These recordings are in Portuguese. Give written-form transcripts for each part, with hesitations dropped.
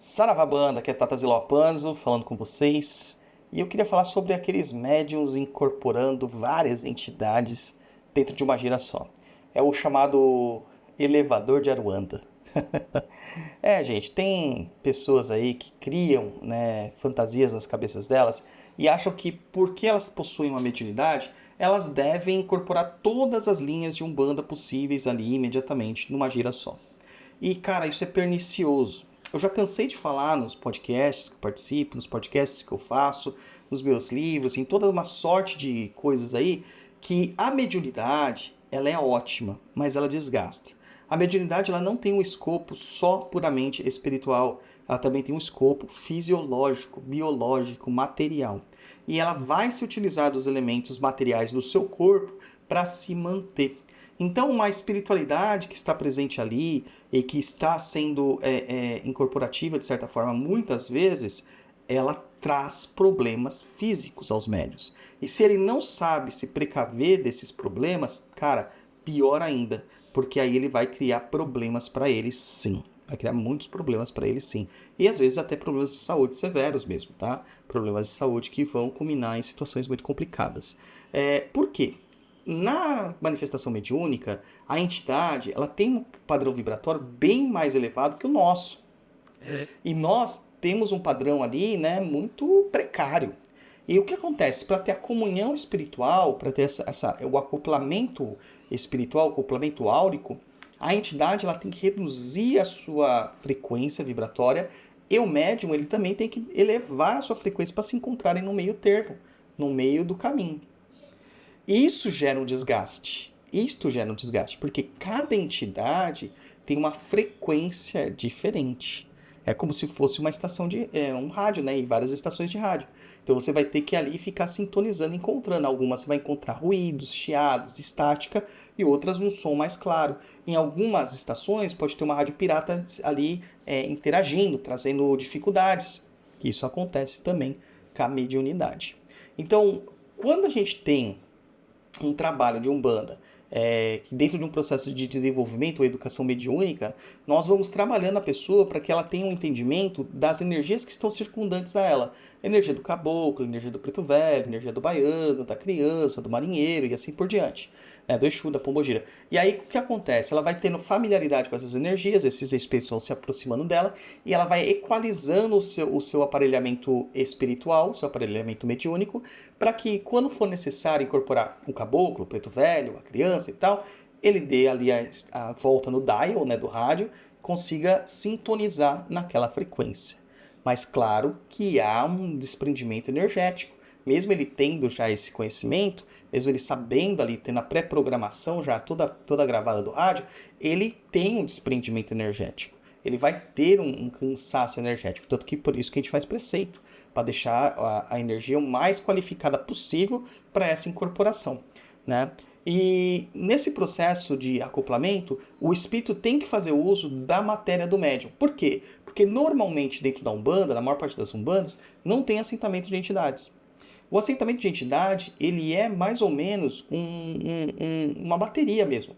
Saravá banda, aqui é Tata Zilopanzo falando com vocês. E eu queria falar sobre aqueles médiums incorporando várias entidades dentro de uma gira só. É o chamado elevador de Aruanda. Gente, tem pessoas aí que criam, né, fantasias nas cabeças delas e acham que porque elas possuem uma mediunidade, elas devem incorporar todas as linhas de Umbanda possíveis ali imediatamente numa gira só. E, cara, isso é pernicioso. Eu já cansei de falar nos podcasts que eu participo, nos podcasts que eu faço, nos meus livros, em toda uma sorte de coisas aí, que a mediunidade, ela é ótima, mas ela desgasta. A mediunidade, ela não tem um escopo só puramente espiritual, ela também tem um escopo fisiológico, biológico, material. E ela vai se utilizar dos elementos materiais do seu corpo para se manter. Então, uma espiritualidade que está presente ali e que está sendo incorporativa, de certa forma, muitas vezes, ela traz problemas físicos aos médios. E se ele não sabe se precaver desses problemas, cara, pior ainda, porque aí ele vai criar problemas para ele sim. Vai criar muitos problemas para ele sim. E às vezes até problemas de saúde severos mesmo, tá? Problemas de saúde que vão culminar em situações muito complicadas. Por quê? Na manifestação mediúnica, a entidade ela tem um padrão vibratório bem mais elevado que o nosso. E nós temos um padrão ali, né, muito precário. E o que acontece? Para ter a comunhão espiritual, para ter o acoplamento espiritual, o acoplamento áurico, a entidade ela tem que reduzir a sua frequência vibratória e o médium ele também tem que elevar a sua frequência para se encontrarem no meio termo, no meio do caminho. Isso gera um desgaste. Isto gera um desgaste, porque cada entidade tem uma frequência diferente. É como se fosse uma estação de um rádio, né? E várias estações de rádio. Então você vai ter que ali ficar sintonizando, encontrando. Algumas você vai encontrar ruídos, chiados, estática e outras um som mais claro. Em algumas estações pode ter uma rádio pirata ali interagindo, trazendo dificuldades. Isso acontece também com a mediunidade. Então, quando a gente tem um trabalho de Umbanda, que dentro de um processo de desenvolvimento ou educação mediúnica, nós vamos trabalhando a pessoa para que ela tenha um entendimento das energias que estão circundantes a ela. A energia do caboclo, a energia do preto velho, a energia do baiano, da criança, do marinheiro e assim por diante. Do Exu, da pombogira. E aí o que acontece? Ela vai tendo familiaridade com essas energias, esses espíritos vão se aproximando dela e ela vai equalizando o seu aparelhamento espiritual, o seu aparelhamento mediúnico, para que quando for necessário incorporar o caboclo, o preto velho, a criança e tal, ele dê ali a volta no dial, né, do rádio, consiga sintonizar naquela frequência. Mas claro que há um desprendimento energético. Mesmo ele tendo já esse conhecimento, mesmo ele sabendo ali, tendo a pré-programação já toda gravada do rádio, ele tem um desprendimento energético. Ele vai ter um cansaço energético. Tanto que por isso que a gente faz preceito, para deixar a energia o mais qualificada possível para essa incorporação, né? E nesse processo de acoplamento, o espírito tem que fazer uso da matéria do médium. Por quê? Porque normalmente dentro da Umbanda, na maior parte das Umbandas, não tem assentamento de entidades. O assentamento de entidade, ele é mais ou menos uma bateria mesmo,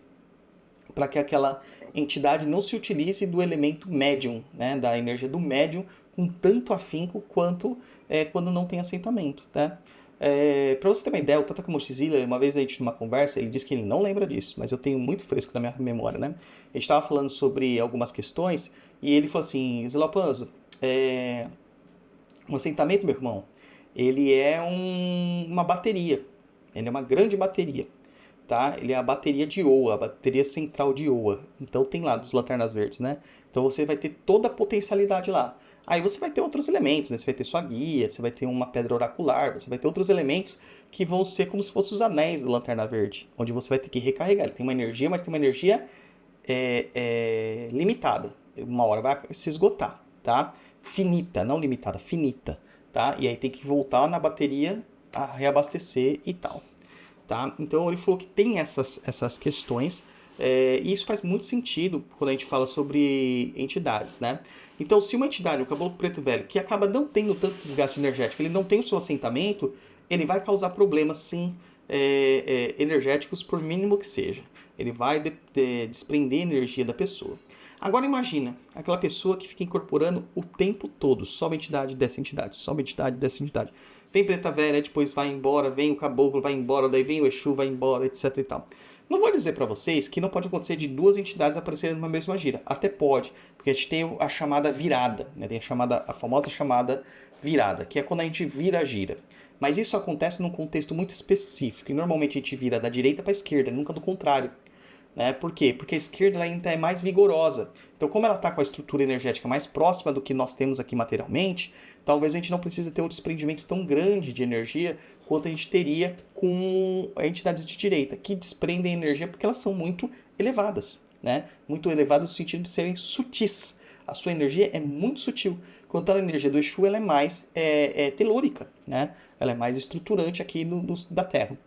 para que aquela entidade não se utilize do elemento médium, né, da energia do médium, com tanto afinco quanto quando não tem assentamento. Tá? Para você ter uma ideia, o Tata Kamoshizila, uma vez a gente numa conversa, ele disse que ele não lembra disso, mas eu tenho muito fresco na minha memória. Né? A gente estava falando sobre algumas questões e ele falou assim, Zilopanzo, um assentamento, meu irmão, ele é uma bateria. Ele é uma grande bateria. Tá? Ele é a bateria de Oa, a bateria central de Oa. Então tem lá dos Lanternas Verdes, né? Então você vai ter toda a potencialidade lá. Aí você vai ter outros elementos, né? Você vai ter sua guia, você vai ter uma pedra oracular, você vai ter outros elementos que vão ser como se fossem os anéis do Lanterna Verde, onde você vai ter que recarregar. Ele tem uma energia, mas tem uma energia limitada. Uma hora vai se esgotar, tá? Finita, não limitada, finita, tá? E aí tem que voltar na bateria a reabastecer e tal. Tá? Então ele falou que tem essas questões e isso faz muito sentido quando a gente fala sobre entidades, né? Então se uma entidade, o caboclo preto velho, que acaba não tendo tanto desgaste energético, ele não tem o seu assentamento, ele vai causar problemas sim energéticos por mínimo que seja. Ele vai desprender energia da pessoa. Agora imagina, aquela pessoa que fica incorporando o tempo todo, sobe a entidade dessa entidade, sobe a entidade dessa entidade. Vem preta velha, depois vai embora, vem o caboclo, vai embora, daí vem o Exu, vai embora, etc e tal. Não vou dizer para vocês que não pode acontecer de duas entidades aparecerem numa mesma gira. Até pode, porque a gente tem a chamada virada, né? Tem a famosa chamada virada, que é quando a gente vira a gira. Mas isso acontece num contexto muito específico, e normalmente a gente vira da direita para a esquerda, nunca do contrário. Né? Por quê? Porque a esquerda ela ainda é mais vigorosa. Então, como ela está com a estrutura energética mais próxima do que nós temos aqui materialmente, talvez a gente não precise ter um desprendimento tão grande de energia quanto a gente teria com entidades de direita, que desprendem energia porque elas são muito elevadas. Né? Muito elevadas no sentido de serem sutis. A sua energia é muito sutil. Enquanto a energia do Exu ela é mais telúrica. Né? Ela é mais estruturante aqui da Terra.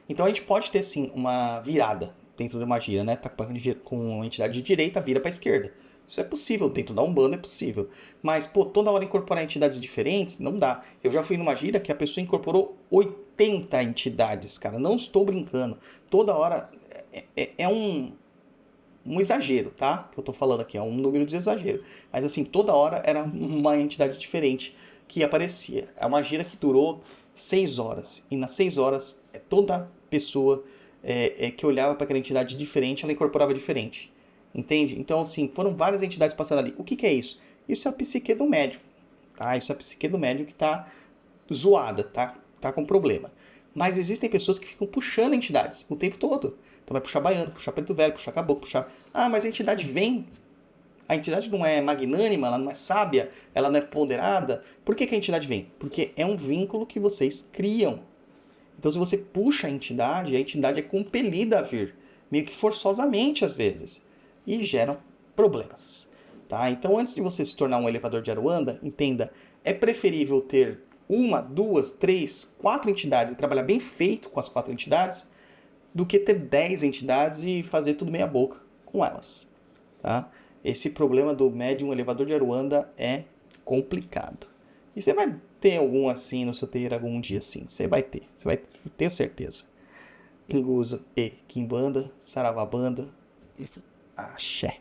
Então a gente pode ter sim uma virada dentro de uma gira, né? Tá com uma entidade de direita, vira para a esquerda. Isso é possível, dentro da Umbanda é possível. Mas, pô, toda hora incorporar entidades diferentes, não dá. Eu já fui numa gira que a pessoa incorporou 80 entidades, cara. Não estou brincando. Toda hora é um exagero, tá? Que eu tô falando aqui, é um número de exagero. Mas assim, toda hora era uma entidade diferente que aparecia. É uma gira que durou 6 horas. E nas 6 horas, toda pessoa que olhava para aquela entidade diferente, ela incorporava diferente. Entende? Então, assim, foram várias entidades passando ali. O que é isso? Isso é a psique do médium. Tá? Isso é a psique do médium que tá zoada, tá com problema. Mas existem pessoas que ficam puxando entidades o tempo todo. Então vai puxar baiano, puxar preto velho, puxar caboclo, puxar... Ah, mas a entidade vem. A entidade não é magnânima, ela não é sábia, ela não é ponderada. Por que a entidade vem? Porque é um vínculo que vocês criam. Então se você puxa a entidade é compelida a vir. Meio que forçosamente às vezes. E geram problemas. Tá? Então antes de você se tornar um elevador de Aruanda, entenda, é preferível ter 1, 2, 3, 4 entidades e trabalhar bem feito com as 4 entidades do que ter 10 entidades e fazer tudo meia boca com elas. Tá? Esse problema do médium elevador de Aruanda é complicado. E você vai ter algum assim no seu terreiro algum dia assim. Você vai ter certeza. Kinguzo e Kimbanda, Saravabanda, axé.